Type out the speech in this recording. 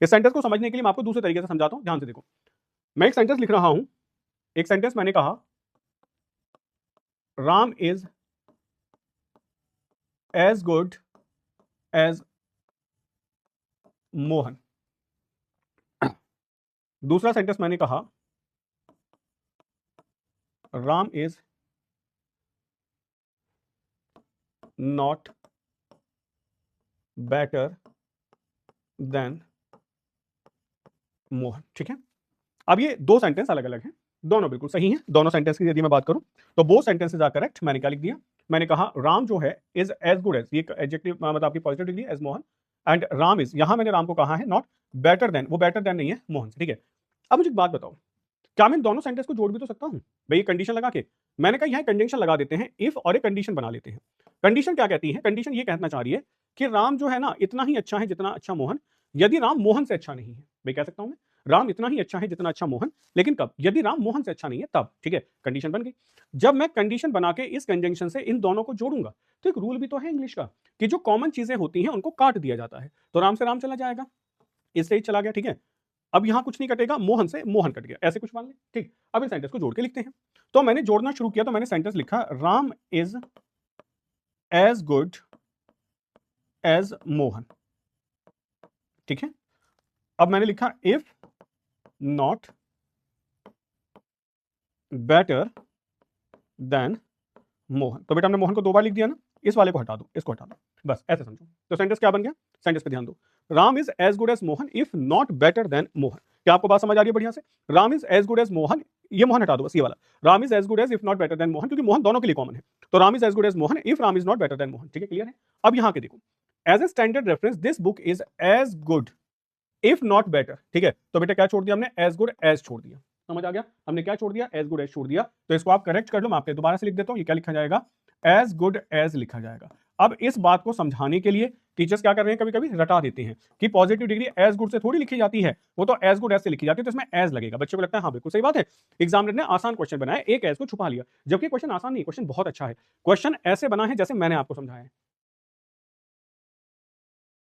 इस सेंटेंस को समझने के लिए मैं आपको दूसरे तरीके से समझाता हूं, ध्यान से देखो। मैं एक सेंटेंस लिख रहा हूं, एक सेंटेंस मैंने कहा Ram is as good as Mohan. दूसरा सेंटेंस मैंने कहा Ram is not better than Mohan. ठीक है, अब ये दो सेंटेंस अलग अलग हैं, दोनों बिल्कुल सही हैं। दोनों सेंटेंस की यदि मैं बात करूं तो बोथ सेंटेंसेस आर करेक्ट। मैंने क्या लिख दिया, मैंने कहा राम जो है इज एज गुड एज, ये एडजेक्टिव मतलब आपकी positive degree as Mohan, and Ram is, यहां मैंने राम को कहा है नॉट बेटर देन, वो बेटर देन नहीं है मोहन से। ठीक है, अब मुझे एक बात बताओ, क्या मैं इन दोनों सेंटेंस को जोड़ भी तो सकता हूं भाई, कंडीशन लगा के। मैंने कहा यहां कंडीशन लगा देते हैं, इफ और एक कंडीशन बना लेते हैं। कंडीशन क्या कहती है, कंडीशन ये कहना चाह रही है कि राम जो है ना इतना ही अच्छा है जितना अच्छा मोहन, यदि राम मोहन से अच्छा नहीं है। भाई कह सकता हूं मैं राम इतना ही अच्छा है जितना अच्छा मोहन, लेकिन कब, यदि राम मोहन से अच्छा नहीं है तब। ठीक है, कंडीशन बन गई। जब मैं कंडीशन बना के इस कंजंक्शन से इन दोनों को जोड़ूंगा तो एक रूल भी तो है इंग्लिश का कि जो कॉमन चीजें होती हैं उनको काट दिया जाता है। तो राम से राम चला जाएगा, इससे ही चला गया। ठीक है, अब यहां कुछ नहीं कटेगा, मोहन से मोहन कट गया, ऐसे कुछ मान ले। ठीक, अब इस सेंटेंस को जोड़ के लिखते हैं। तो मैंने जोड़ना शुरू किया, तो मैंने सेंटेंस लिखा Ram is as good as Mohan. ठीक है, अब मैंने लिखा if not better than Mohan. तो बेटा हमने मोहन को दो बार लिख दिया ना, इस वाले को हटा दो, इसको हटा दो, बस ऐसे समझो। तो सेंटेंस क्या बन गया, सेंटेंस पे ध्यान दो, Ram is as good as Mohan if not better than Mohan. क्या आपको बात समझ आ रही है बढ़िया से? Ram is as good as Mohan, ये मोहन हटा दो बस, ये वाला Ram is as good as if not better than Mohan, क्योंकि मोहन दोनों के लिए कॉमन है। तो Ram is as good as Mohan if Ram is not better than Mohan. ठीक है, क्लियर है? अब यहां के देखो, as a standard reference this book is as good if not better. ठीक है, तो बेटा क्या छोड़ दिया हमने, एज गुड एज छोड़ दिया। समझ आ गया, हमने क्या छोड़ दिया, एज गुड एज छोड़ दिया। तो इसको आप करेक्ट कर लो, मैं आपके दोबारा से लिख देता हूं, ये क्या लिखा जाएगा, एज गुड एज लिखा जाएगा। अब इस बात को समझाने के लिए टीचर्स क्या कर रहे हैं, कभी कभी रटा देते हैं कि पॉजिटिव डिग्री एज गुड से थोड़ी लिखी जाती है, वो तो एज गुड एज से लिखी जाती है, तो इसमें एज लगेगा। बच्चों को लगता है हाँ बिल्कुल सही बात है, एग्जामिनर ने आसान क्वेश्चन बनाया, एक एज को छुपा लिया, जबकि क्वेश्चन आसान नहीं, क्वेश्चन बहुत अच्छा है। क्वेश्चन ऐसे बना है जैसे मैंने आपको समझाया है।